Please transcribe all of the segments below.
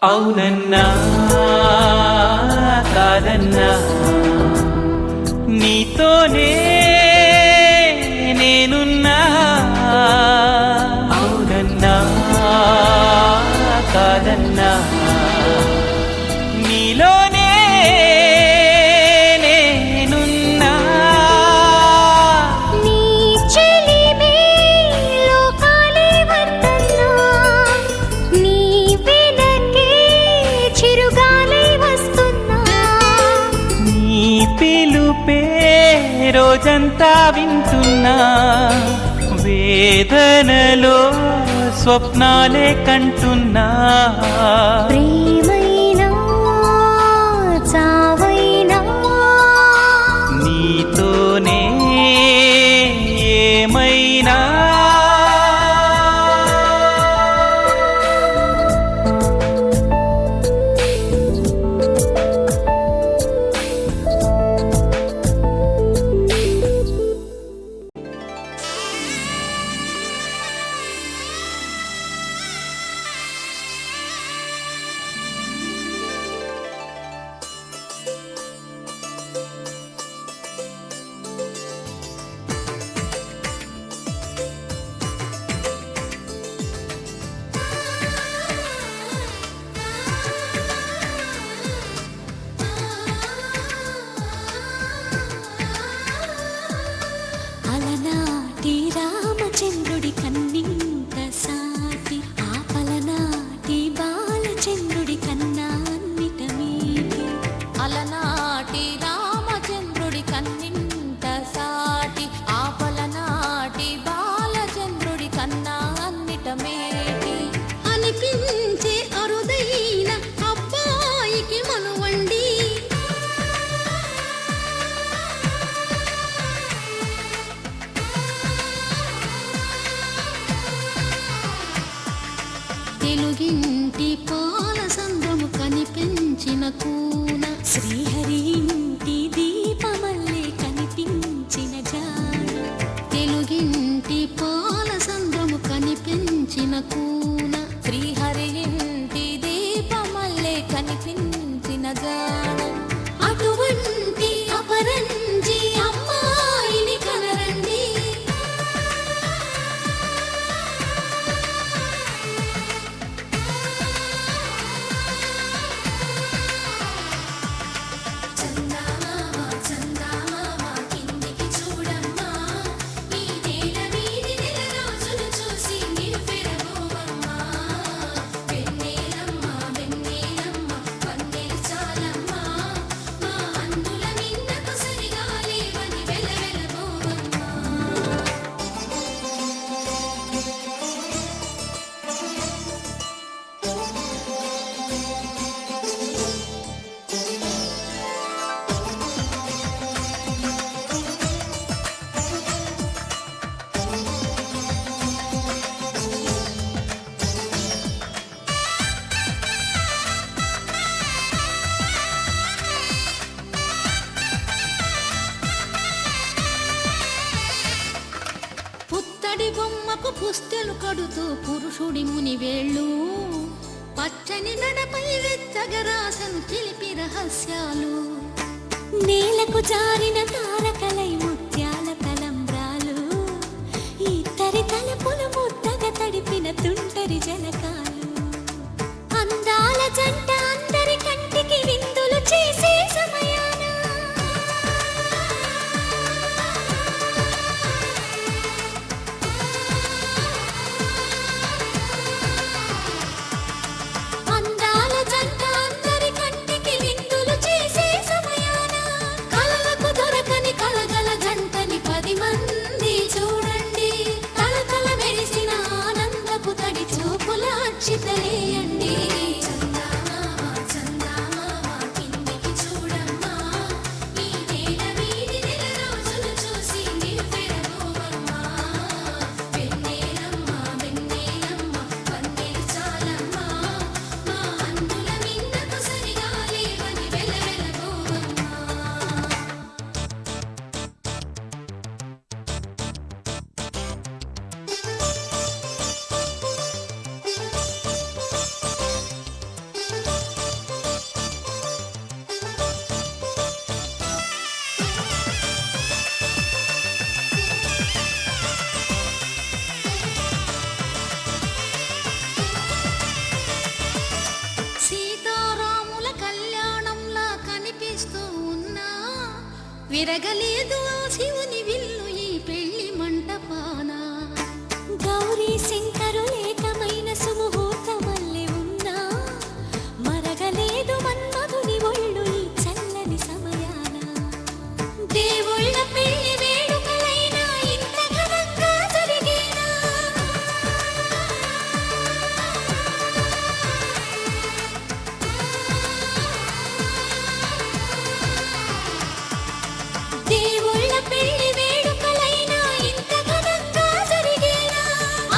అవునన్నా కాదన్నా నీతోనే నేనున్నా. అవునన్నా కాదన్నా నీలోనే నేనున్నా. నీ చెలిమే లోకాలే వద్దన్నా, నీ వెనకే చిరుగాలే వస్తున్నా. నీ పిలుపే రోజంతా వింటున్నా, వేదనలో స్వప్నాలే కంటున్నా. ప్రేమైనా చావైనా నీతోనే ఏమైనా. అలనాటి రామచంద్రుడి కన్నింత సాటి, ఆపలనాటి బాలచంద్రుడి కన్నా అన్నిట మీటి. అలనాటి రామచంద్రుడి కన్నింత సాటి, ఆపలనాటి బాలచంద్రుడి కన్నా అన్నిట మేటి. అనిపించే అరుదైన అబ్బాయికి మనువండి, తెలుగింటి పాల సంద్రము కనిపించిన కూన, శ్రీహరి ఇంటి దీపమల్లే కనిపించిన జాన. తెలుగింటి పాల సంద్రము కనిపించిన కూన, శ్రీహరి ఇంటి దీపమల్లే కనిపించిన జానం. అటువంటి అపరంజి అమ్మాయిని కనరండి. చందమామ చందమామ కిందికి చూడమ్మా, ఈ నేల మీది నెల రోజులు చూసి మీరు పెరగోవమ్మా. వెన్నెలమ్మ వెన్నెలమ్మ వన్నెలు చాలమ్మా, మా అందుల మిన్నకు సరిగా లేవని వెలవెలబోవమ్మా. పుత్తడి బొమ్మకు పుస్తెలు కడుతూ పురుషుడి ముని వేళ్ళు, పచ్చని నడపై వెచ్చగరాసను చిలిపి రహస్యాలు. నేలకు జారిన తారకలై ముత్యాల తలంబ్రాలు, ఇద్దరి తలపులు ముద్దగా తడిపిన తుంటరి జలకాలు. అందాల జంట అందరి కంటికి విందులు చేసే సమయాన, అందాల జంట అందరి కంటికి విందులు చేసే సమయాన, కలలకు దొరకని కలగల జంటని 10 మంది చూడండి. తలతల మెరిసిన ఆనందపు తడి చూపుల మెరగలేదు ఆ శివుని విల్లు ఈ పెళ్లి మంటపాన. గౌరీ శంకరు ఏకమైన సుముహూర్తమల్లె ఉన్నా మరగలేదు మన్మధుని ఒళ్ళు ఈ చల్లని సమయాన. దేవుళ్ళ పెళ్లి వేడుకలైనా ఇంత ఘనంగా జరిగేనా? దేవుళ్ళ పెళ్లి వేడుకలైనా ఇంత ఘనంగా జరిగేనా?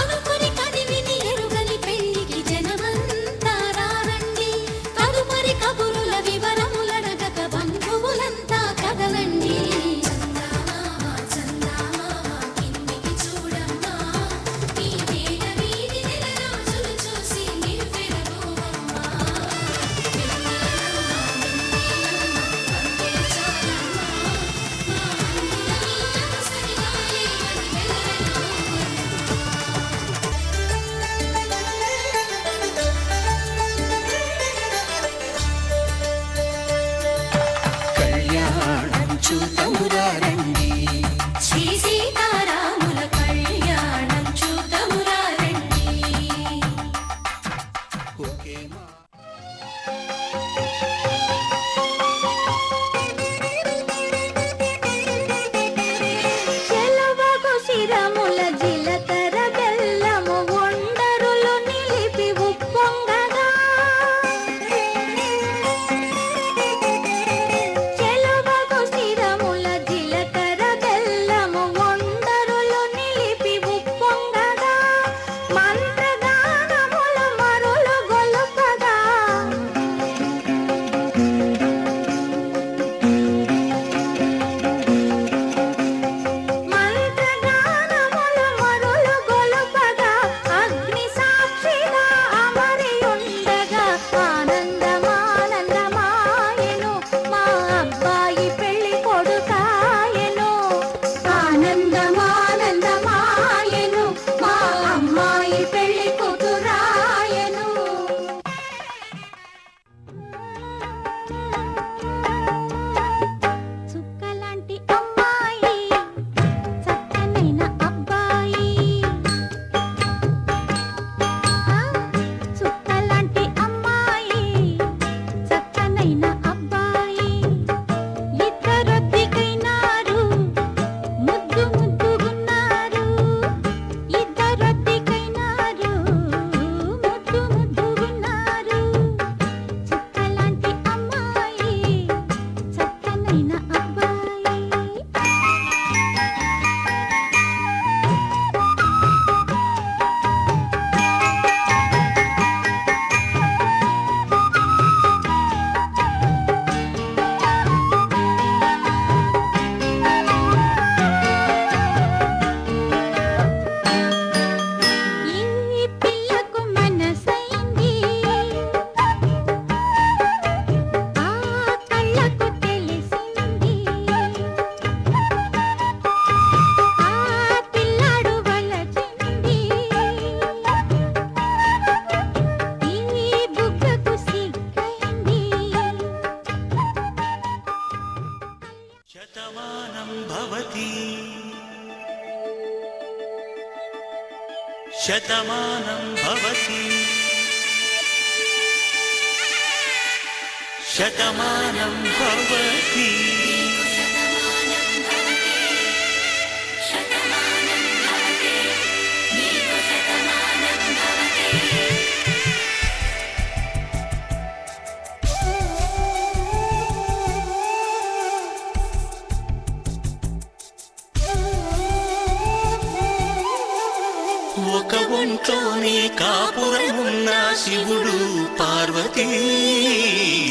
అనుకుని కదివిని ఎరుగని పెళ్లికి జనమంతా రారండి. తదుపరి కబురుల వివరములడగక బంధువులంతా కదలండి. చందమామ చందమామ కిందికి చూడమ్మా, ఈ వేళ వీధి నెలరాజులు చూసి నివ్వెరపోవమ్మా. వెన్నెలమ్మ వందే చాలమ్మా, మా అన్నుల నీళ్ళకు సరిగాలే అది కళ్యాణం చూతమురా రండి, శ్రీ సీతారాముల కళ్యాణం చూతమురా రండి. ఒకే మా చెలవగు శిరముల జిలకర బెల్లము ఒండరులు నిలిపి ఉప్పొంగగా, చెలవగు శిరముల జిలకర బెల్లము ఒండరులు నిలిపి ఉప్పొంగగా, మంత్రగానముల మరులు గొలుపగా, మంత్రగానముల మరులు గొలుపగా, అగ్ని సాక్షిగా అమరి ఉండగా, ఆనందమానందమాయెను మా అబ్బాయి పెళ్లి కొడుకాయెను. ఆనందమానందమాయెను మా అమ్మాయి పెళ్లి కూతురాయెను. చుక్కలాంటి అమ్మాయి చక్కనైన అబ్బాయి, చుక్కలాంటి అమ్మాయి చక్కనైన అబ్బాయి, ఇద్దరొత్తికైనారు ముద్దు ముద్దుగున్నారు, ఇద్దరొత్తికైనారు ముద్దు ముద్దుగున్నారు. చుక్కలాంటి అమ్మాయి చక్కనైన అబ్బాయి. ఈ పిల్లకు మనసైంది, ఆ కళ్ళకు తెలిసింది, ఆ పిల్లాడు వలచింది, ఈ బుగ్గకు సిగ్గైంది. శతమానం భవతి శతమానం భవతి శతమానం భవతి శతమానం భవతే నీకు శతమానం భవతే. ఒక ఒంట్లోనే కాపురమున్న శివుడు పార్వతీ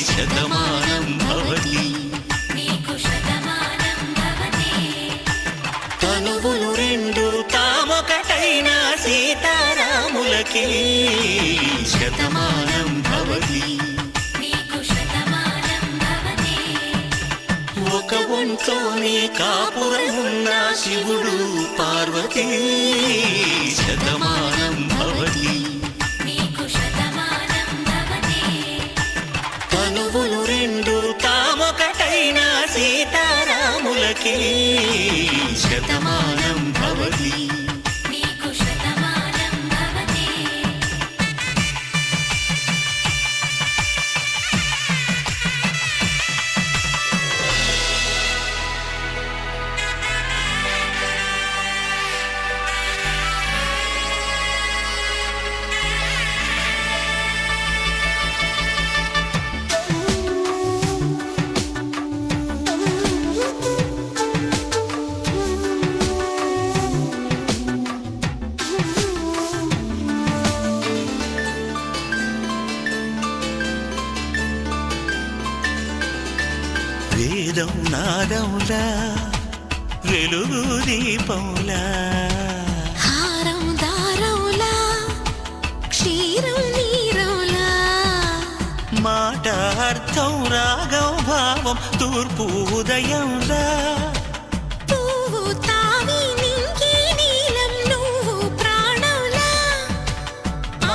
శతమానం భవతి నీకు శతమానం భవతే. తనువులు రెండు తామొకటైన సీతారాములకి శతమానం భవతి నీకు శతమానం భవతే. ఒక ఒంట్లోనే కాపురమున్న శివుడు పార్వతీ శతమానం భవతి నీకు శతమానం భవతే. తనువులు రెండు తామొకటైన సీతారాములకి తలకే శతమానం భవతి నీకు శతమానం భవతి వేదం నాదములా వెలుగు దీపములా హారం దారవులా క్షీరం నీరవులా మాట అర్థం రాగం భావం తూర్పు ఉదయంలా పువ్వు తావి నింగి నీలం నువ్వు ప్రాణంలా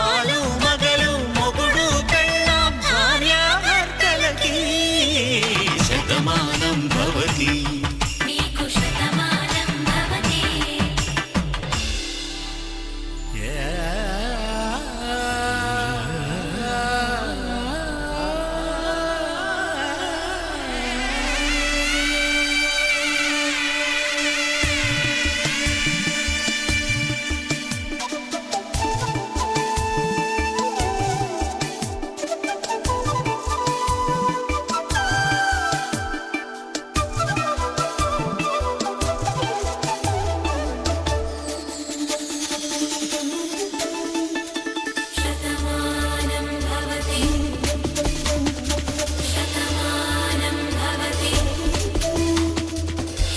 ఆలు మగలు మొగుడు పెళ్ళాం భార్యాభర్తలకి శతమానం భవతి నీకు శతమానం భవతి శతమానం భవతి శతమానం భవతి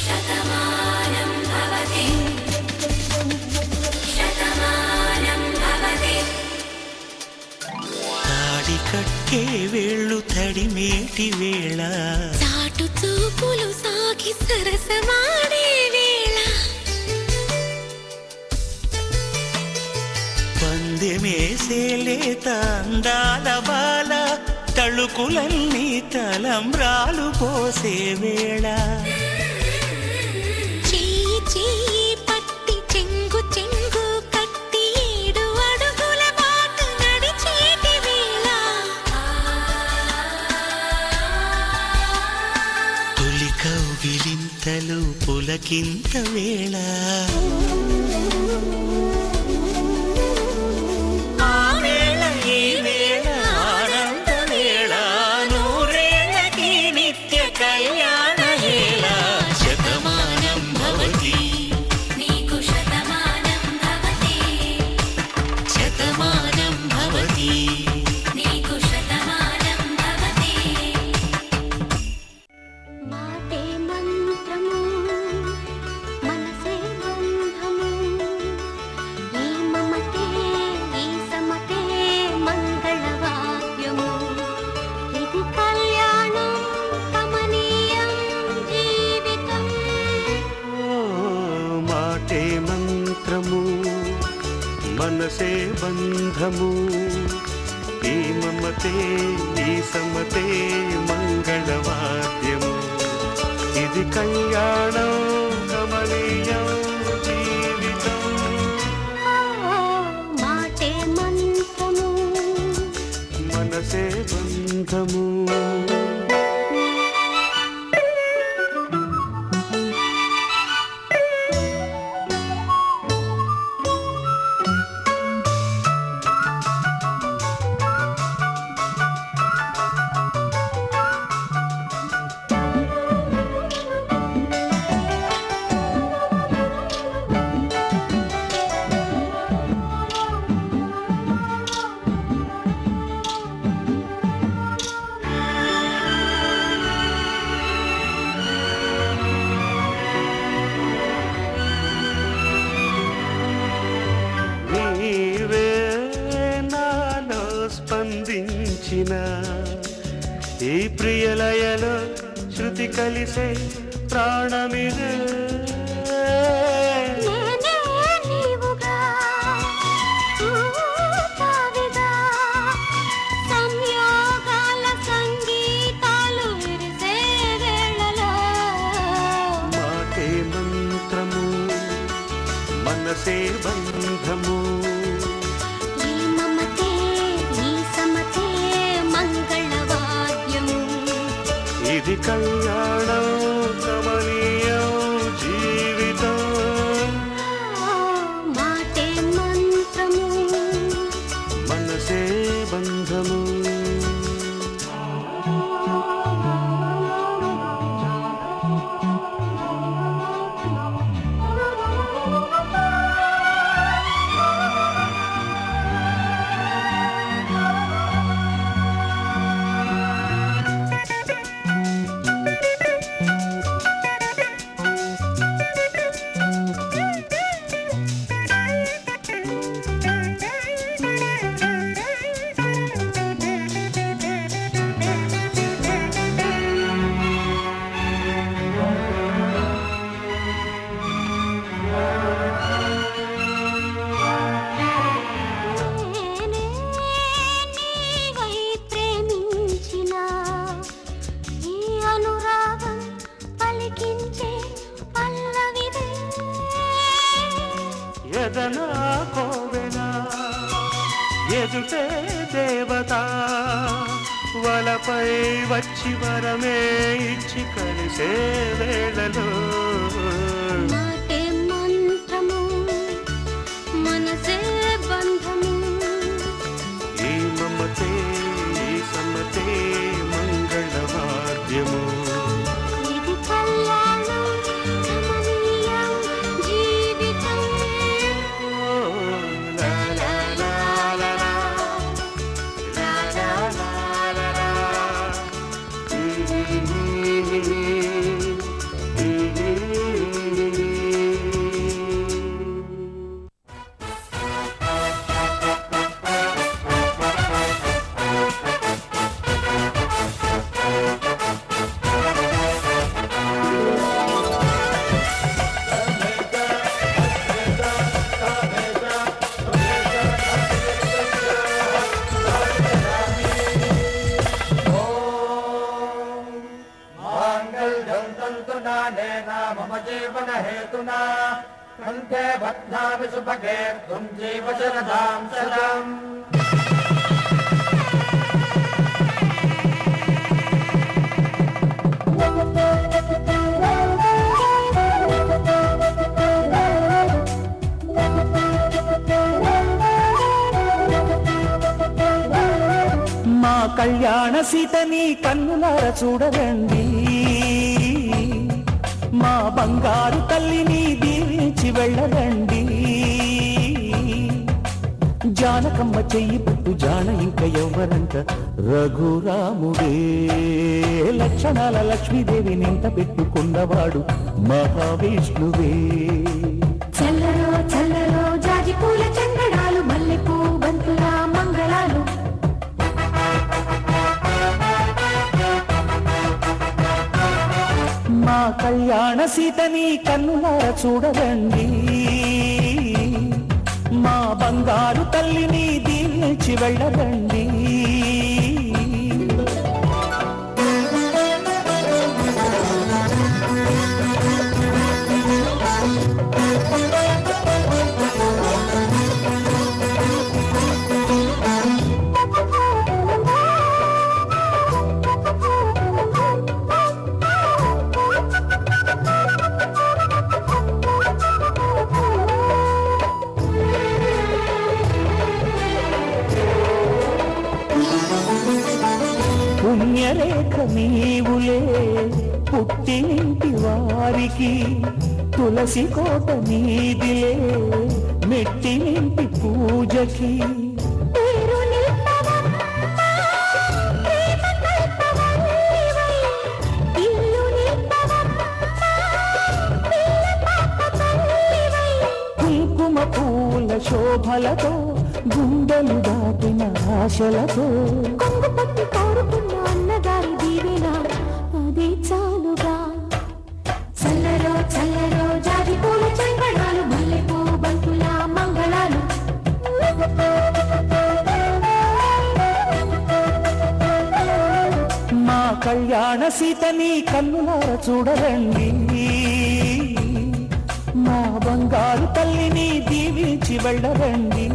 శతమానం భవతి శతమానం భవతి తాడి కట్టే వేళ్ళు తడిమేటి వేళ చాటు చూపులు సాగి సరసమాడే వేళ పందెమేసేలేత అందాల బాల తళుకులన్నీ తలంబ్రాలు పోసే వేళ చెయ్యి చెయ్యి పట్టి చెంగు చెంగు కట్టి 7 అడుగుల బాట నడిచేటి వేళ తొలి కౌగిలింతలు పులకింత వేళ ఆ వేళ ఈ వేళ ఆనంద వేళ నూరేళ్ళకి నిత్య కళ్యాణ వేళ శతమానం భవతి నీకు శతమానం భవతి శతమానం భవతి నీకు శతమానం భవతి మాటే మంత్రము మనసే బంధము ఈ మమతే ఈ సమతే మంగళవాద్యము ఇది కళ్యాణం కమనీయం జీవితం మాటే మంత్రము మనసే బంధము ఈ మమతే ఈ సమతే మంగళవాద్యము ఇది కళ్యాణం కమనీయం జీవితం మాటే మంత్రము మనసే బంధము స్పందించిన ఈ ప్రియలయలో శృతి కలిసే ప్రాణమిదే నేనే నీవుగా తావిగా సంయోగాల సంగీతాలు విరిసే వేళలో ఇది కళ్యాణం కమనీయం జీవితం మాటే మంత్రము మనసే బంధము ఎదనా కోవెనా ఎదుటే దేవత వలపై వచ్చి వరమే ఇచ్చి కలిసే వేళలో మాటే మంత్రము మనసే బంధము ఈ మమతే ఈ సమ్మతే మంగళవాద్యము ఇది కళ్యాణం కమనీయం జీవితం లా లా లా లా లా. లా లా లా లా లా. मम जीवन हेतुना कंठे बध्नामि सुभगे त्वं जीव शरदां शरम् మా కళ్యాణ సీతని కన్నులార చూడరండి మా బంగారు తల్లిని దీవించి వెళ్ళరండి జానకమ్మ చెయ్యి పట్టు జాన ఇంక ఎవరంట రఘురాముడే లక్షణాల లక్ష్మీదేవి నింట పెట్టుకున్నవాడు మహావిష్ణువే చల్లరో చల్లరో జాజి పూల చందనాలు మల్లెపూ బంతుల మంగళాలు మా కళ్యాణ సీతని కన్నులార చూడరండి మా బంగారు తల్లిని దీవించి వెళ్ళరండి పుణ్యరేఖ నీవులే పుట్టినింటి వారికి తులసి కోట నీదిలే మెట్టినింటి పూజకి కుంకుమ పూల శోభలతో గుండెలు దాటిన ఆశలతో కొంగు పట్టి కోరుకున్న అన్నగారి దీవెన అది చాలుగా చల్లరో చల్లరో జాజి పూల చందనాలు మల్లెపూ బంతుల మంగళాలు మా కళ్యాణ సీతని కన్నులార చూడరండి మా బంగారు తల్లిని దీవించి వెళ్ళరండి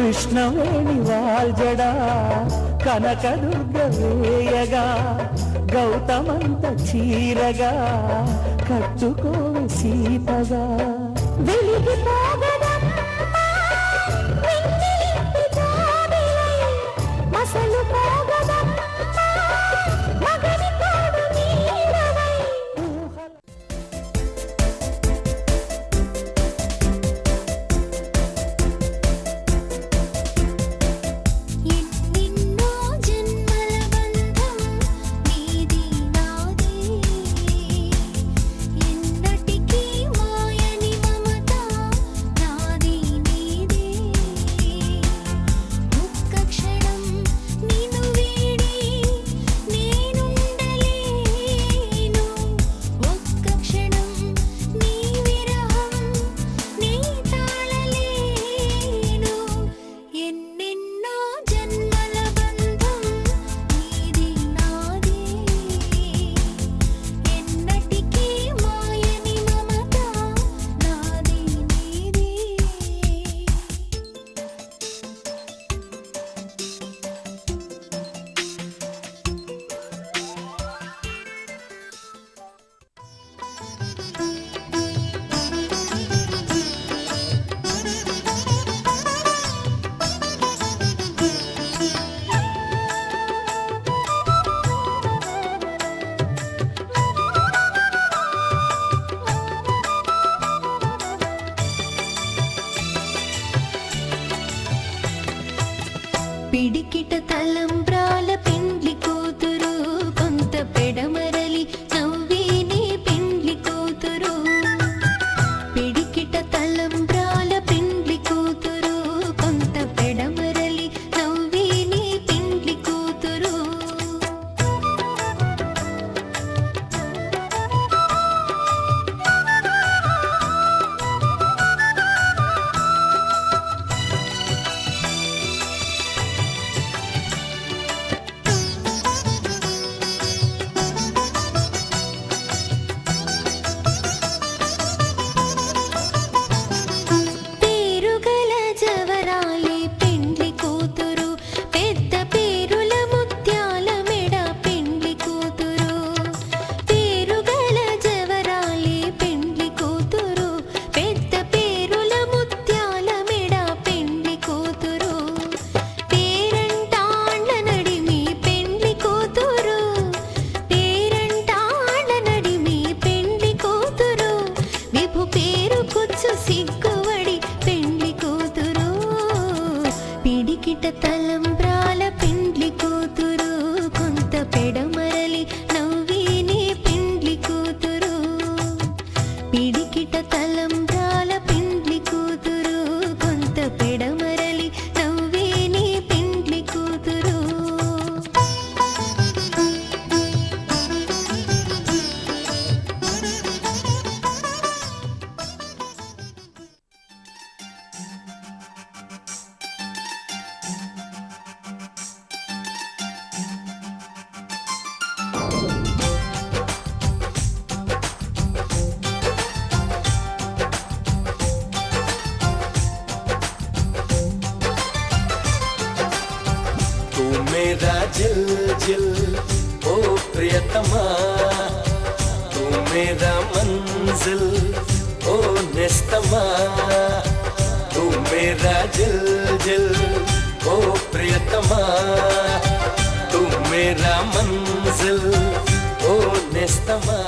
కృష్ణవేణి వాల్జడా కనకదుర్గ వేయగా గౌతమంత చీరగా కట్టుకోవి సీతగా వెలిగిపోగదమ్మా వెన్నెలింటి జాబిలై మసలు పోగదమ్మా మగని తోడు నీడవై ఎన్నెన్నో జన్మల బంధం నీది నాది ఎన్నటికీ మాయని మమత నాది నీది ఒక్క క్షణం నిన్ను వీడి నేనుండలేను ఒక్క క్షణం నీ విరహం నీ తాళలేను ఎన్నెన్నో జన్మల బంధం నీది నాది ఎన్నటికీ మాయని మమత నాది నీది పిడికిట తలంబ్రాల పెండ్లి కూతురు కొంత పెడమరలి నవ్విని పెండ్లి కూతురు పిడికిట తలంబ్రాల పెండ్లి కూతురు కొంత పెడమరలి నవ్విని పెండ్లి కూతురు పేరుగల జవరాలి పెండ్లి కూతురు పెద్ద పేరుల ముత్యాల మెడ పెండ్లి కూతురు పేరుగల జవరాలి పెండ్లి కూతురు పెద్ద పేరుల ముత్యాల మెడ పెండ్లి కూతురు పేరంటాళ్ళ నడిమి పెండ్లి కూతురు పేరంటాళ్ళ నడిమి పెండ్లి కూతురు విభు పేరు కుచ్చు సిగ్గువడి పెండ్లి కూతురు పిడికిట తలంబ్రాల పెండ్లి కూతురు కొంత పెడమరలి నవ్విని పెండ్లి కూతురు పిడికిట తలంబ్రాల పెండ్లి కూతురు కొంత పెడమరలి నవ్విని పెండ్లి కూతురు तू मेरा जिल जिल ओ प्रियतमा तू मेरा मंजिल ओ निस्तमा तू मेरा जिल जिल ओ प्रियतमा तू मेरा मंजिल ओ निस्तमा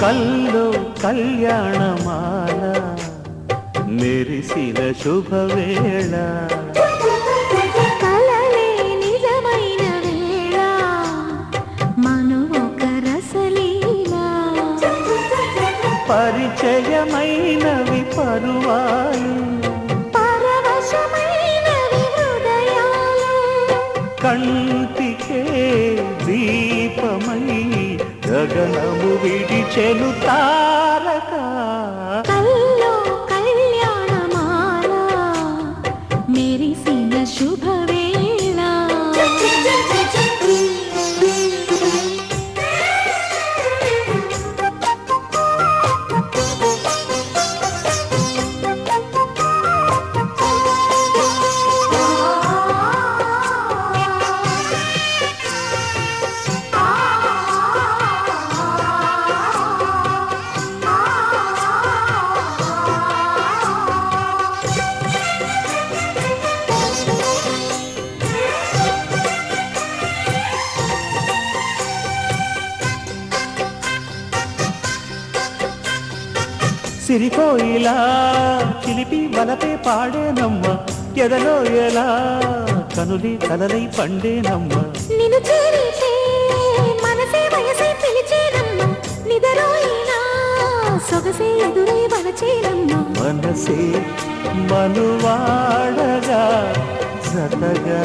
కల్లో కళ్యాణమాల మెరిసిన శుభవేళ కలలే నిజమైన వేళ మను ఒక రసలీలా పరిచయమైనవి పరువాలు పరవశమైనవి హృదయాలు కంటికే దీపమై గగనము విడిచెను తారక కల్లో కళ్యాణమాల సిరికోయిలా చిలిపి వలపే పాడేనమ్మ ఎదలో ఎలా కనులి కలలై పండేనమ్మ నిన్ను చేరితే మనసే వయసే పిలిచేనమ్మ నిదరోయినా సొగసే ఎదురై వలచేనమ్మ మనసే మనువాడగా జతగా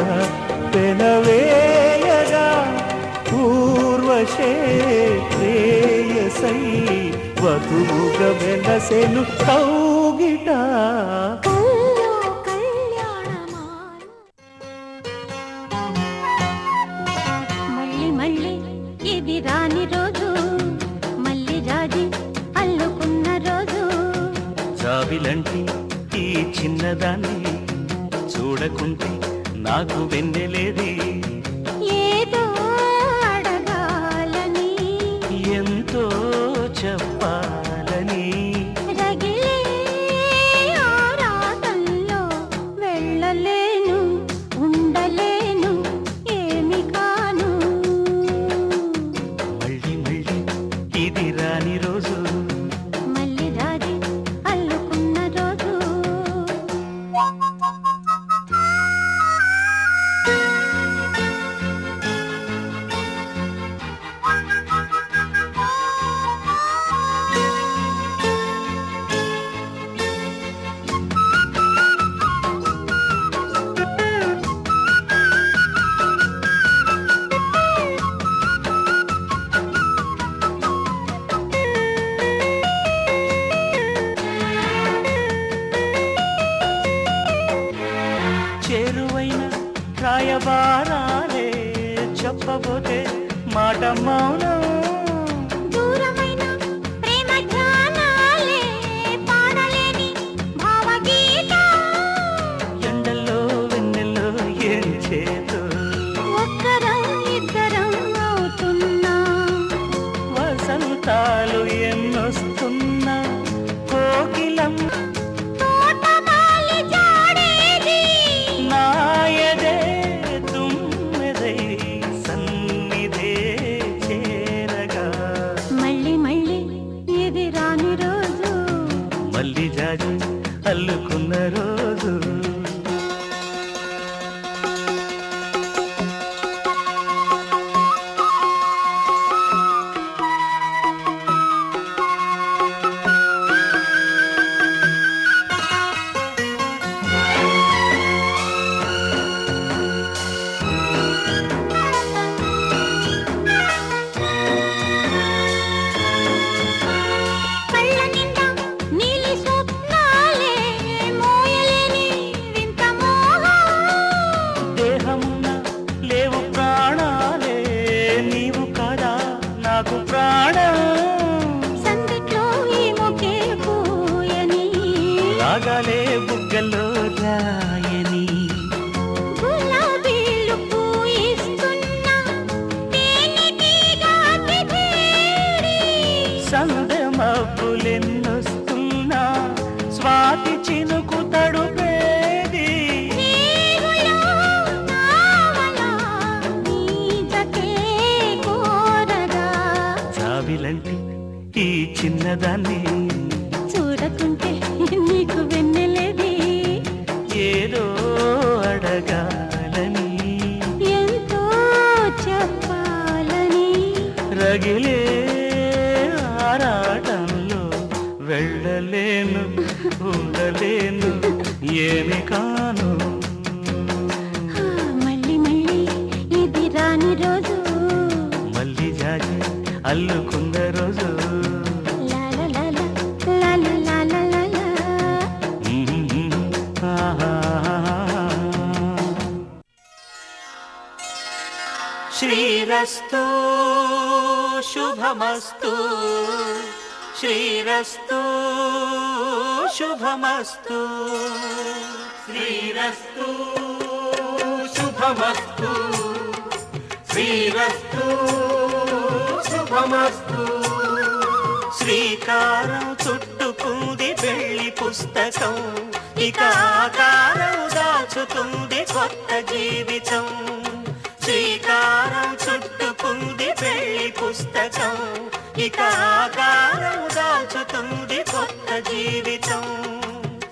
పెనవేయగా పూర్వశే ప్రేయసై వధువుగా వెలసెను కౌగిట కల్లో కళ్యాణమాల మళ్ళీ మళ్ళీ ఇది రాని రోజు మళ్ళీ రాజీ అల్లుకున్న రోజు జాబిలంటి ఈ చిన్నదాన్ని చూడకుంటే నాకు వెన్నెలేది ఏదో అడగాలని ఎంతో చెప్పాలని రగిలే ఆరాటంలో వెళ్ళలేను ఉండలేను ఏమి కాను మళ్ళీ మళ్ళీ ఇది రాని రోజు మళ్ళీ రాజీ అల్లుకున్న రోజు చేరువైన రాయబారాలే చెప్పబోతే మాట మౌనం దూరమైన ప్రేమ ధ్యానాలే పాడలేని భావగీత ఎండల్లో వెన్నెల్లో ఏం చేతో ఒక్కరం ఇద్దరం అవుతున్నా వసంతాలు ఎన్నొస్తున్నా కోకిలం తోటమాలి జాడేది నాయదే తుమ్మెదై సన్నిధే చేరగా మళ్ళీ మళ్ళీ ఇది రాని రోజు మళ్ళీ జాజి అల్లుకున్న రోజు కళ్ళ నిండా నీలి స్వప్నాలే మోయలేని వింత మోహం దేహమున్న లేవు ప్రాణాలే నీవు కదా నాకు ప్రాణం సందిట్లో ఈ మొకే పూయని రాగాలే బుగ్గల్లో రాయని గులాబీలు పూయిస్తున్నా తేనెటీగకి చేరి సందె మబ్బులెన్నొస్తున్నా స్వాతి చినుకు తడుపేది నీవులో నావలా నీ జతే కోరగా జాబిలంటి ఈ చిన్నదాన్ని చూడకుంటే నీకు వెన్నెలేది ఏదో అడగాలని ఎంతో చెప్పాలని రగిలే ఆరాటంలో వెళ్ళలేను ఉండలేను ఏమి కాను మళ్ళీ మళ్ళీ ఇది రాని రోజు మళ్ళీ జాజి అల్లుకున్న రోజు లాల లాల లాల లాల లాల ఆహా. శ్రీరస్తు శుభమస్తు శ్రీరస్తు శుభమస్తు శ్రీరస్తు శుభమస్తు శ్రీరస్తు శుభమస్తు శ్రీకారం చుట్టుకుంది పెళ్లి పుస్తకం ఇక ఆకారం దాచుతుంది కొత్త జీవితం శ్రీకారం చుట్టుకుంది పెళ్లి పుస్తకం ఇక ఆకారం దాచుతుంది కొత్త జీవితం.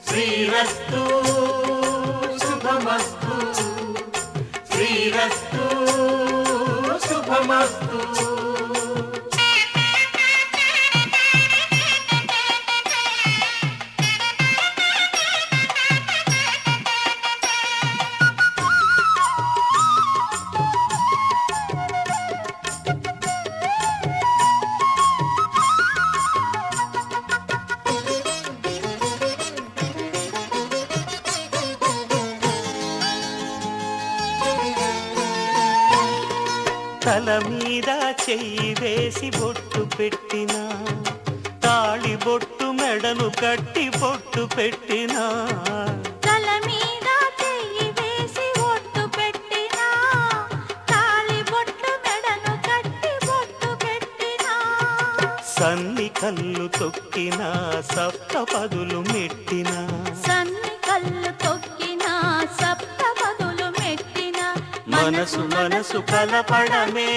శ్రీరస్తు శుభమస్తు, శ్రీరస్తు శుభమస్తు. తల మీద చెయ్యి వేసి బొట్టు పెట్టినా, తాళి బొట్టు మెడను కట్టి బొట్టు పెట్టినా, తల మీద చెయ్యి వేసి బొట్టు పెట్టినా, తాళి బొట్టు మెడను కట్టి బొట్టు పెట్టినా, సన్ని కళ్ళు తొక్కినా సప్త పదులు మెట్టినా, సన్ని కళ్ళు తొక్కినా సప్త పదులు మెట్టినా, మనసు మనసు కలపడమే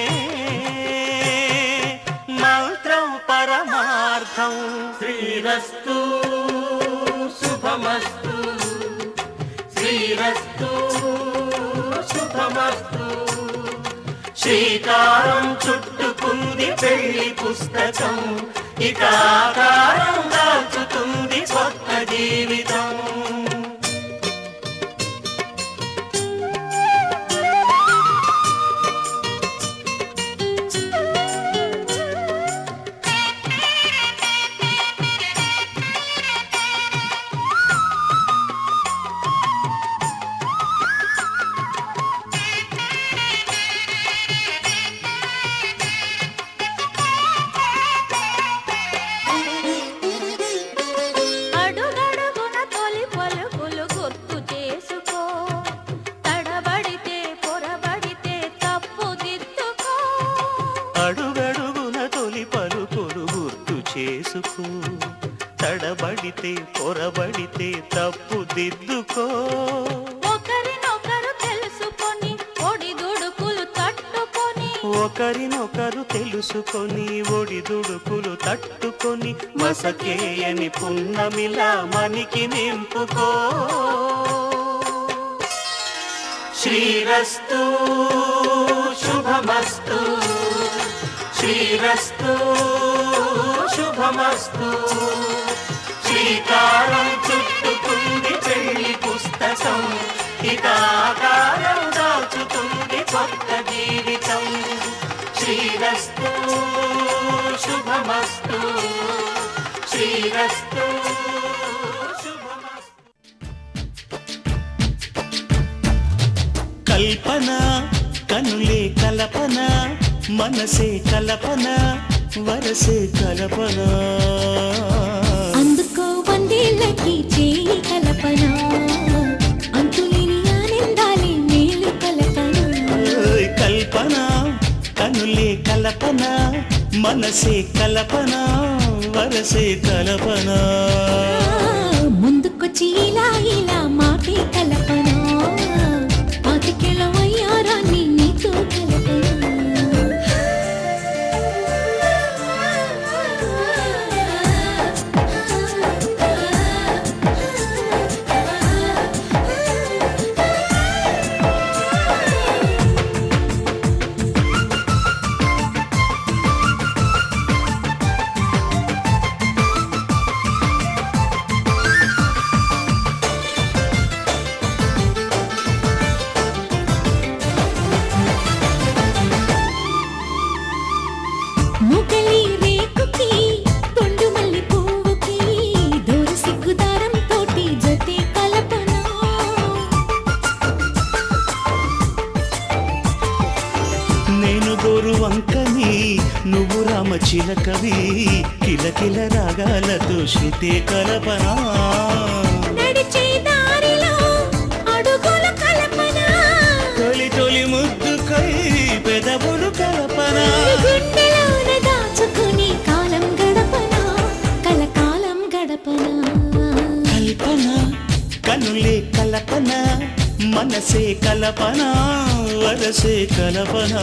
మంత్రం పరమార్థం. శ్రీరస్తు శుభమస్తు, శ్రీరస్తు శుభమస్తు. శ్రీకారం చుట్టుకుంది పెళ్లి పుస్తకం, ఇక ఆకారం దాల్చుతుంది కొత్త జీవితం. అడుగడుగున తొలి పలుకులు గుర్తు చేసుకో, తడబడితే పొరబడితే తప్పు దిద్దుకో. అడుగడుగున తొలి పలుకులు గుర్తు చేసుకో, తడబడితే పొరబడితే తప్పు దిద్దుకో. ఒకరినొకరు తెలుసుకొని ఒడిదుడుకులు తట్టుకొని, ఒకరినొకరు తెలుసుకొని ఒడిదుడుకులు తట్టుకొని, మసకేయని పున్నమిలా మనికి నింపుకో. శ్రీరస్తు శుభమస్తు, శ్రీరస్తు శుభమస్తు. శ్రీకారం చుట్టుకుంది పెళ్లి పుస్తకం, ఇక ఆకారం దాచుతుంది కొత్త జీవితం. శ్రీరస్తు శుభమస్తు, శ్రీరస్తు శుభమస్తు. కల్పన కనులే కల్పన, మనసే కల్పన, వరసే కల్పన. అందుకో వందేళ్ళకి చేయి కల్పన, అంతులేని ఆనందాలే మేలు కల్పన. కల్పన కనులే కల్పన, మనసే కల్పన, వరసే కల్పన. ముందుకొచ్చి ఇలా ఇలా మాటే కల్పన, పాతికేళ్ళ వయ్యారాన్ని నీతో కల్పన. ముగలి రేకుకి తొండు మల్లి పువ్వుకి దూర సిగ్గుదారం తోటి జతే కల్పన. నేను గోరు వంకని నువ్వు రామ చిలకవి, కిలకిల రాగాలతో శృతే కల్పన. నడిచే దారిలో అడుగుల కల్పన, తొలి తొలి ముద్దుకై పెదవులు కల్పన. గుండెలోన దాచుకుని కాలం గడపన, కలకాలం గడపన. కల్పన కనులే కల్పన, మనసే కల్పన, వరసే కల్పన.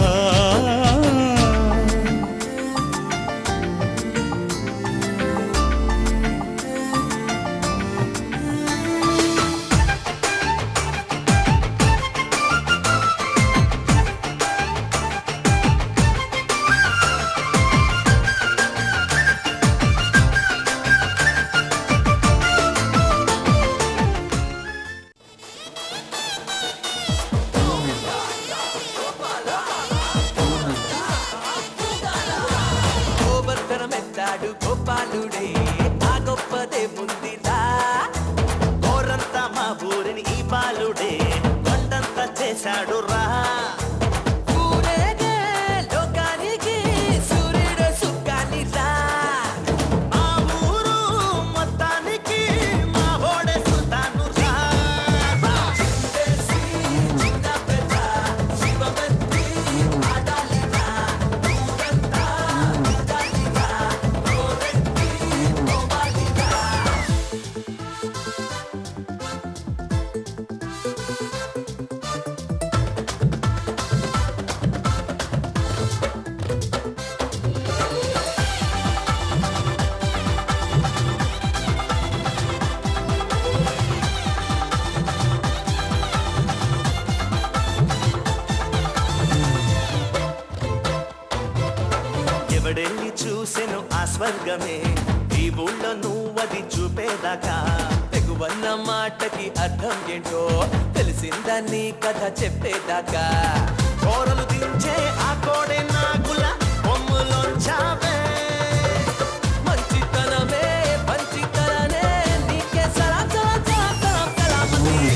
స్వర్గమే ఈ ఊళ్ళో నువ్వది చూపేదాకా తెగువన్న మాటకి అర్థం ఏంటో తెలిసిందని కథ చెప్పేదాకా కోరలు దించే ఆ కోడే నాగుల బొమ్మలోంచావే మంచితనమే పంచితననే నీకే సలాం సలాం సలాం సలాం సలామతి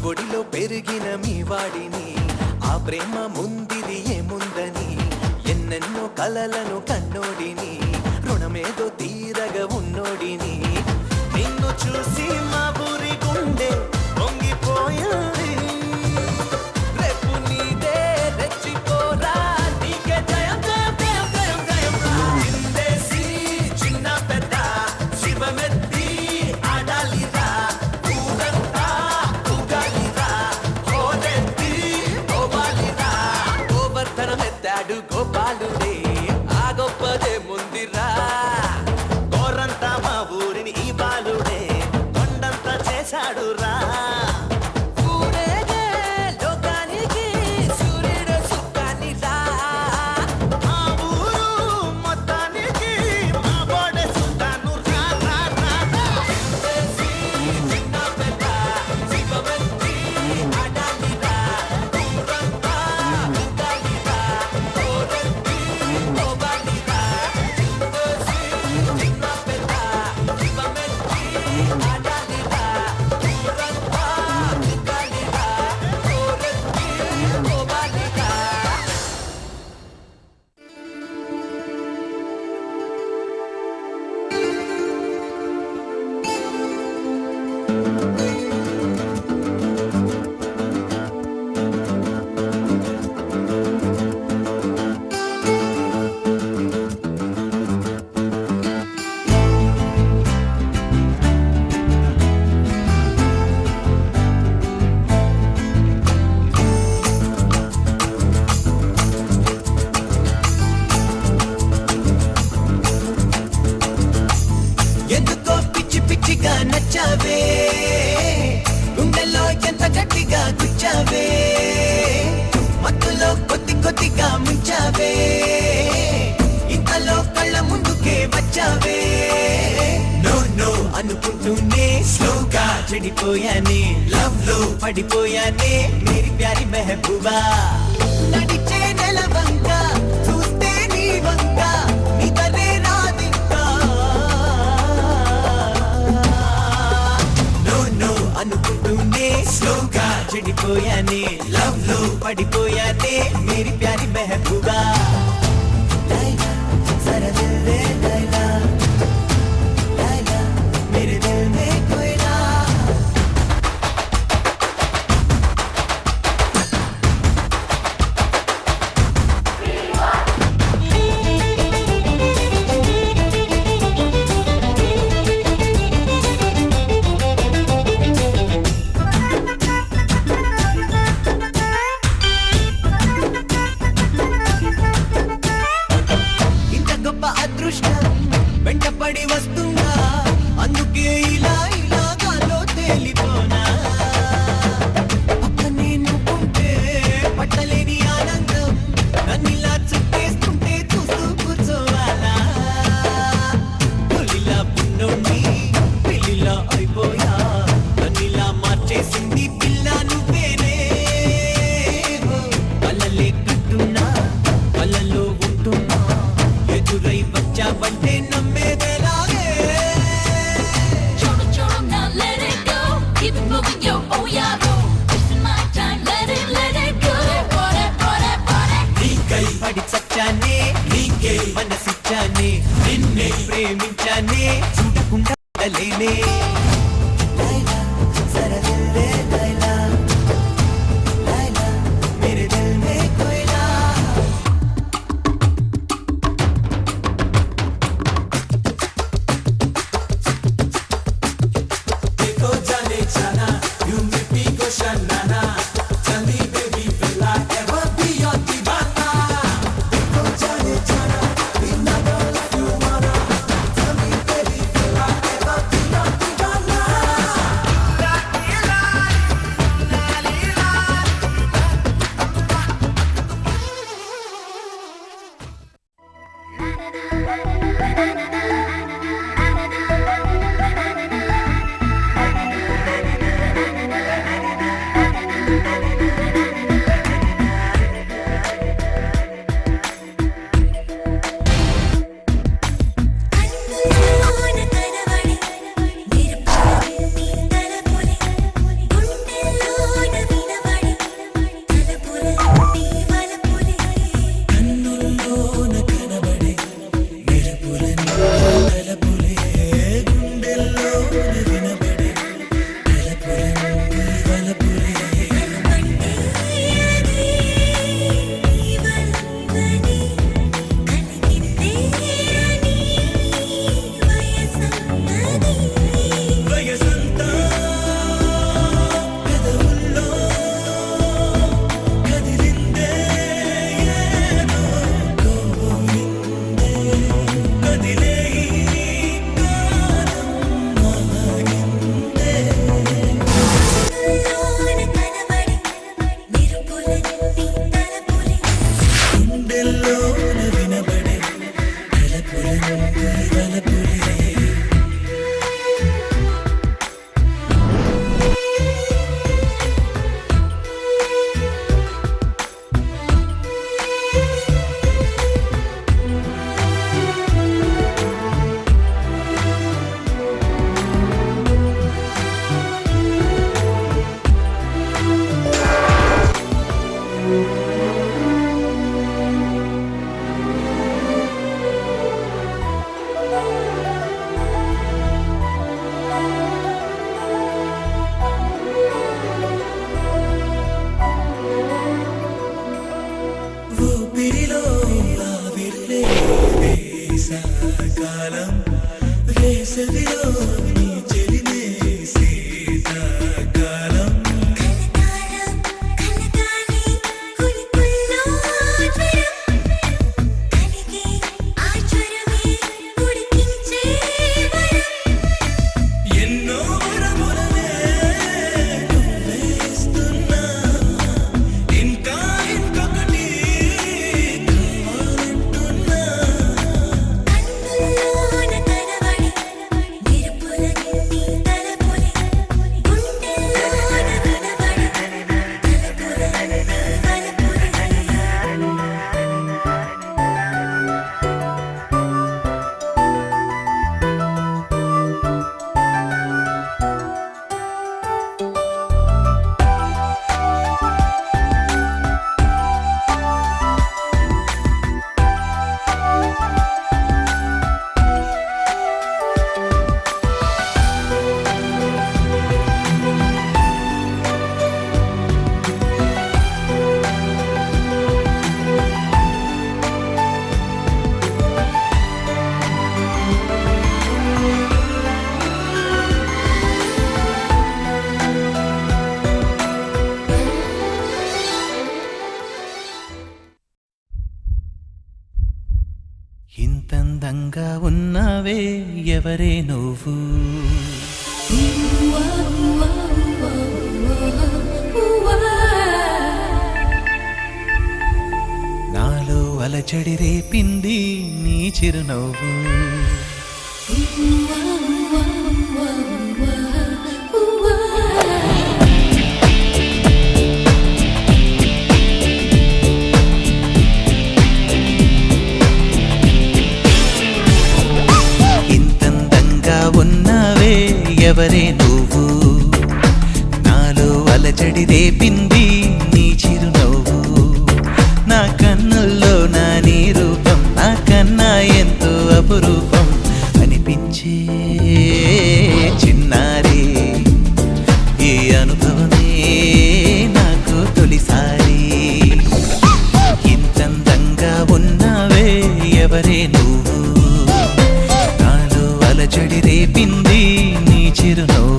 ఒడిలో పెరిగిన మీ వాడిని ఆ ప్రేమ ముందిది ఏముందని ఎన్నెన్నో కలలను కన్నోడిని రుణమేదో తీరగా ఉన్నోడిని నిన్ను చూసి మా ఊరి గుండె పొంగిపోయింది రేపు నీదే రెచ్చిపోరా నీకే జయం జయం జయం జయం జయం రా చిందేసి చిన్న పెద్ద శివమెత్తి ఆడాలిరా ఊరంతా ఊగాలిరా హోరెత్తి గోపాలిరా గోవర్ధనమెత్తాడు గోపాలుడే ఆ గొప్పదే ముందిరా గోరంతా మా ఊరిని ఈ బాలుడే కొండంతా చేశాడు రా ఎందుకో పిచ్చి పిచ్చిగా నచ్చావే గుండెల్లో ఎంత గట్టిగా గుచ్చావే మత్తులో కొద్ది కొద్దిగా ముంచావే ఇంతలో కళ్ళ ముందుకే వచ్చావే నో నో అనుకుంటూనే స్లోగా చెడిపోయానే లవ్ లో పడిపోయానే మేరీ ప్యారి మెహబూబా నడిచే నెలవంక చూస్తే నీ వంక నిదరే రాదింకా అనుకుంటూనే స్లోగా చెడిపోయానే లవ్ లో పడిపోయానే మేరీ ప్యారి మెహబూబా లైలా జరా దిల్ దే లైలా లైలా మేరే దిల్ మే కోయిలా అదృష్టం వెంటపడి వస్తుందా అందుకే ఇలా ఇలా గాలో తేలిపోనా పక్కనే నువ్వుంటే పట్టలేని ఆనందం నన్నిలా చుట్టేస్తుంటే చూస్తూ కూర్చోవాలా పులిలా పున్నోణ్ణి పిల్లిలా అయిపోయా నన్నిలా మార్చేసింది పిల్ల నువ్వేనే కళ్ళలే కట్టున్నా కళ్ళలో ఉంటున్నా ఎదురై వచ్చావంటే నమ్మేదేలాగే Now let it go, keep it moving, yo, oh yeah, bro. Wasting my time, let it go. Body, body, body. నీకై పడి చచ్చానే ప్రేమించానే చూడకుండా ఉండలేనే లైలా జరా దిల్ దే లైలా లైలా మేరే దిల్ మే కోయిలా देखो जाने जाना you make me go shanana tell me baby will I ever be your divana देखो जाने जाना we never love you wanna tell me baby will I ever be your divana కన్నుల్లోన కనబడి నిరుపని తలపులి గుండెల్లోన వినబడి తలపులి వలపులి కన్నుల్లోన కనబడే మెరుపులని తలపులే గుండెల్లోన వినబడే తలపులని వలపులే అంటే అది వల్లని కలిగిందే అని వయసన్నది వయసంతా పెదవుల్లో కదిలిందే ఏదో కోరిందే కదిలే ఈ కాలం ఆగిందే కన్నుల్లోన కనబడి నిరుపులని తలపులి గుండెల్లోన వినబడే తలపులని వలపులే ఊపిరిలో ఆవిరులే వేసవికాలం వేసవిలో నీ చెలిమే శీతాకాలం కలకాలం కలకాలి కులికుల్లో జ్వరం కలిగే ఆ జ్వరమే ఉడికించే వరం ఎన్నో వరములనే నువ్వే ఇస్తున్నా ఇంకా ఇంకొకటి కావాలంటున్నా కన్నుల్లోన కనబడి నిరుపులని తలపులి గుండెల్లోన వినబడి తలపులని వలపులి ఇంతందంగా ఉన్నావే ఎవరే నువ్వు నాలో అలచడి రేపింది నీ చిరునవ్వు ఇంతందంగా ఉన్నావే ఎవరే నువ్వు నాలో అలచడి రేపింది నీ చిరునవ్వు నా కన్నుల్లో నా నీ రూపం నా కన్నా ఎంతో అపురూపం అనిపించే చిన్నారి ఈ అనుభవమే నాకు తొలిసారి. ఇంతందంగా ఉన్నావే ఎవరే నువ్వు, నాలో అలజడి రేపింది నీ చిరునవ్వు.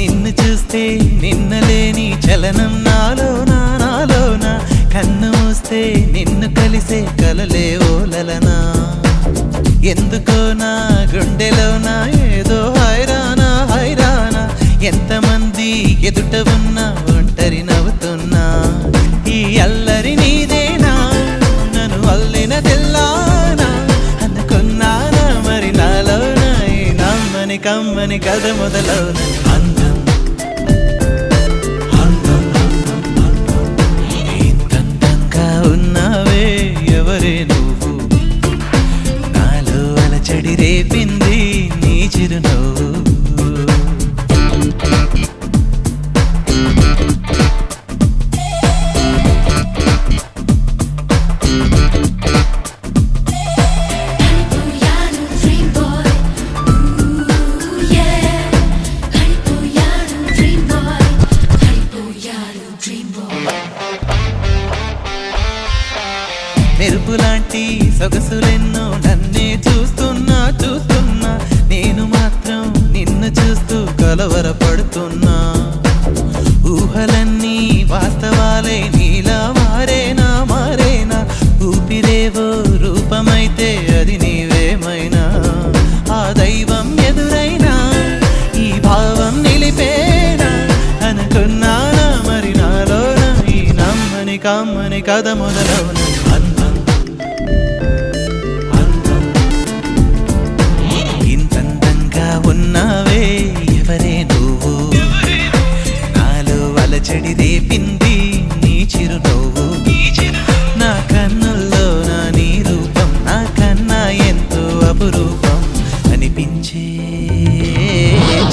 నిన్ను చూస్తే నిన్నలేని చలనం నాలోన, కన్ను మూస్తే నిన్ను కలిసే కలలే ఓలలనా. ఎందుకో నా గుండెలోనా ఏదో హైరానా, ఎంతమంది ఎదుట ఉన్నా ఒంటరి నవ్వుతున్నా. ఈ అల్లరి నీదేనా, నన్ను అల్లిన తెల్లానా అనుకున్నానా, మరి నాలోన ఈ నమ్మని కమ్మని కథ మొదలవున. అందం ఇంతందంగా ఉన్నావే ఎవరే నువ్వు, నాలో అలచడి రేపింది నీ చిరునవ్వు. Haripuyalu dream boy, ooh yeah. Haripuyalu dream boy, Haripuyalu dream boy. మెరుపులాంటి సొగసులెన్నో నన్నే చూస్తున్నా, నేను మాత్రం నిన్ను చూస్తూ కలవరపడుతున్నా. ఊహలన్నీ వాస్తవాలే నీలా మారేనా, ఊపిరేవో రూపమైతే అది నీవేమైనా. ఆ దైవం ఎదురైనా ఈ భావం నిలిపేనా అనుకున్నానా, మరి నాలోన ఈ నమ్మని కమ్మని కథ మొదలవున. ఇంతందంగా ఉన్నావే ఎవరే నువ్వు, నాలో అలచడి రేపింది నీ చిరునవ్వు. నా కన్నుల్లో నా నీ రూపం నాకన్నా ఎంతో అపురూపం అనిపించే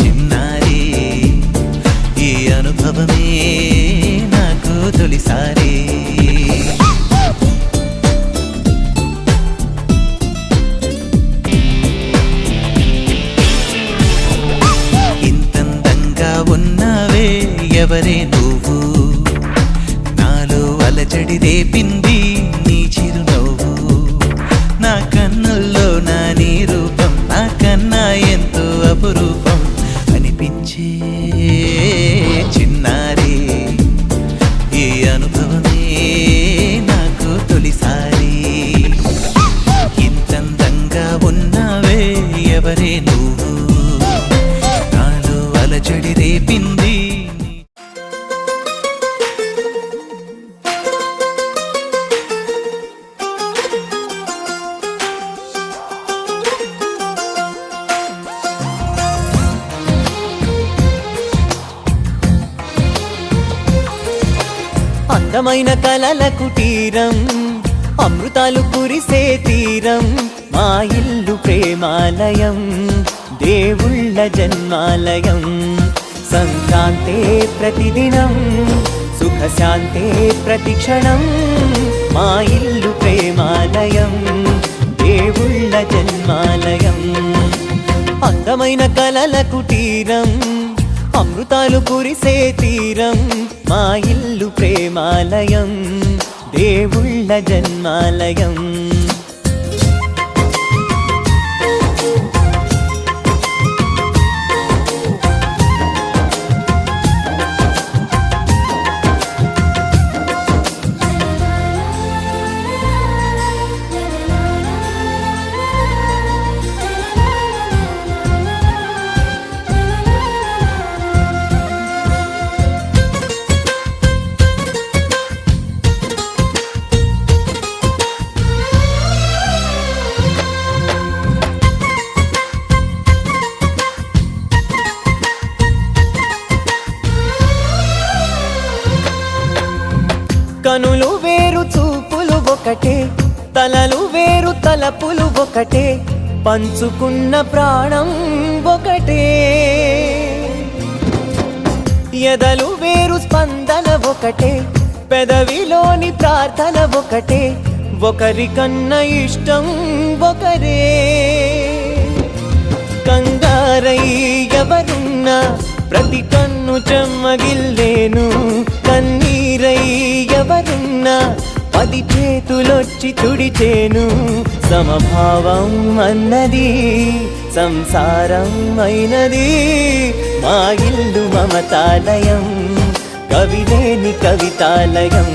చిన్నారి ఈ అనుభవమే నాకు తొలిసారి. ఇంతందంగా ఉన్నావే ఎవరే నువ్వు, నాలో అలజడి రేపింది నీ చిరునవ్వు. నా కన్నుల్లో నా నీ రూపం నాకన్నా ఎంతో అపురూపం అనిపించే చిన్నారి ఈ అనుభవమే నాకు తొలిసారి. ఇంతందంగా ఉన్నావే ఎవరే నువ్వు, నాలో అలజడి రేపింది నీ అందమైన కలల కుటీరం, అమృతాలు కురిసే తీరం, మా ఇల్లు ప్రేమాలయం, దేవుళ్ళ జన్మాలయం. సంక్రాంతే ప్రతిదినం, సుఖశాంతే ప్రతిక్షణం, మా ఇల్లు ప్రేమాలయం, దేవుళ్ళ జన్మాలయం. అందమైన కలల కుటీరం, అమృతాలు కురిసే తీరం, మా ఇల్లు ప్రేమాలయం, దేవుళ్ళ జన్మాలయం. కనులు వేరు చూపులు ఒకటే, తలలు వేరు తలపులు ఒకటే, పంచుకున్న ప్రాణం ఒకటే. ఎదలు వేరు స్పందన ఒకటే, పెదవిలోని ప్రార్థన ఒకటే, ఒకరికన్నా ఇష్టం ఒకరే. కంగారై ఎవరున్నా ప్రతి కన్ను చెమ్మగిల్లేను, కన్నీరై ఎవరున్నా 10 చేతులొచ్చి తుడిచేను. సమభావం అన్నది సంసారం అయినది, మా ఇల్లు మమతాలయం, కవిలేని కవితాలయం.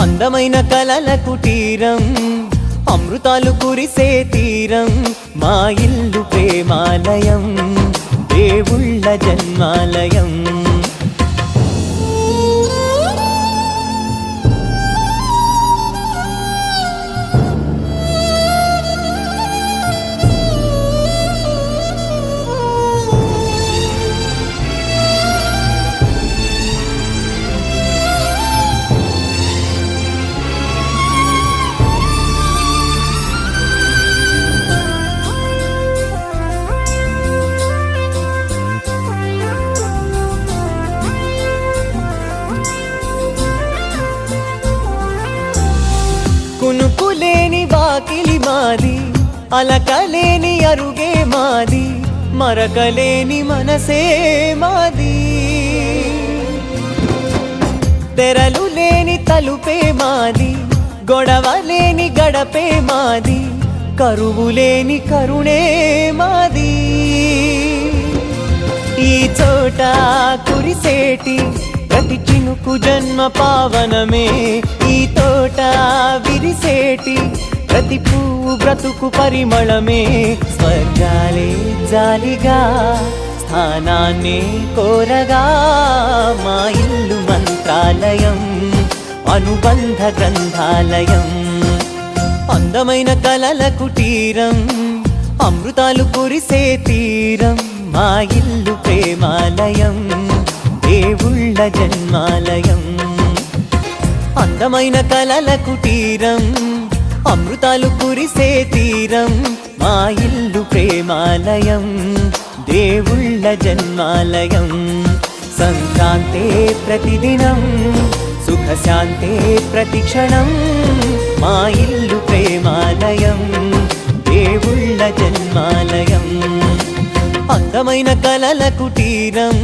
అందమైన కలల కుటీరం, అమృతాలు కురిసే తీరం, మా ఇల్లు ప్రేమాలయం, దేవుళ్ళ జన్మాలయం. కునుకులేని వాకిలి మాది, అలకలేని అరుగే మాది, మరకలేని మనసే మాది. తెరలు లేని తలుపే మాది, గొడవలేని గడపే మాది, కరువులేని కరుణే మాది. ఈ చోట కురిసేటి ప్రతి చినుకు జన్మ పావనమే, ఈ తోట విరిసేటి ప్రతి పువ్వు బ్రతుకు పరిమళమే. స్వర్గాలే జాలిగా స్థానాన్ని కోరగా, మా ఇల్లు మంత్రాలయం, అనుబంధ గ్రంథాలయం. అందమైన కలల కుటీరం, అమృతాలు కురిసే తీరం, మా ఇల్లు ప్రేమాలయం, దేవుళ్ళ జన్మాలయం. అందమైన కలల కుటీరం, అమృతాలు కురిసే తీరం, మా ఇల్లు ప్రేమాలయం, దేవుళ్ళ జన్మాలయం. సంక్రాంతే ప్రతిదినం, సుఖశాంతే ప్రతిక్షణం, మా ఇల్లు ప్రేమాలయం, దేవుళ్ళ జన్మాలయం. అందమైన కలల కుటీరం,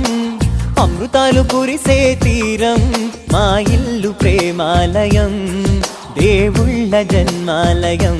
అమృతాలు కురిసే తీరం, మా ఇల్లు ప్రేమాలయం, దేవుళ్ళ జన్మాలయం.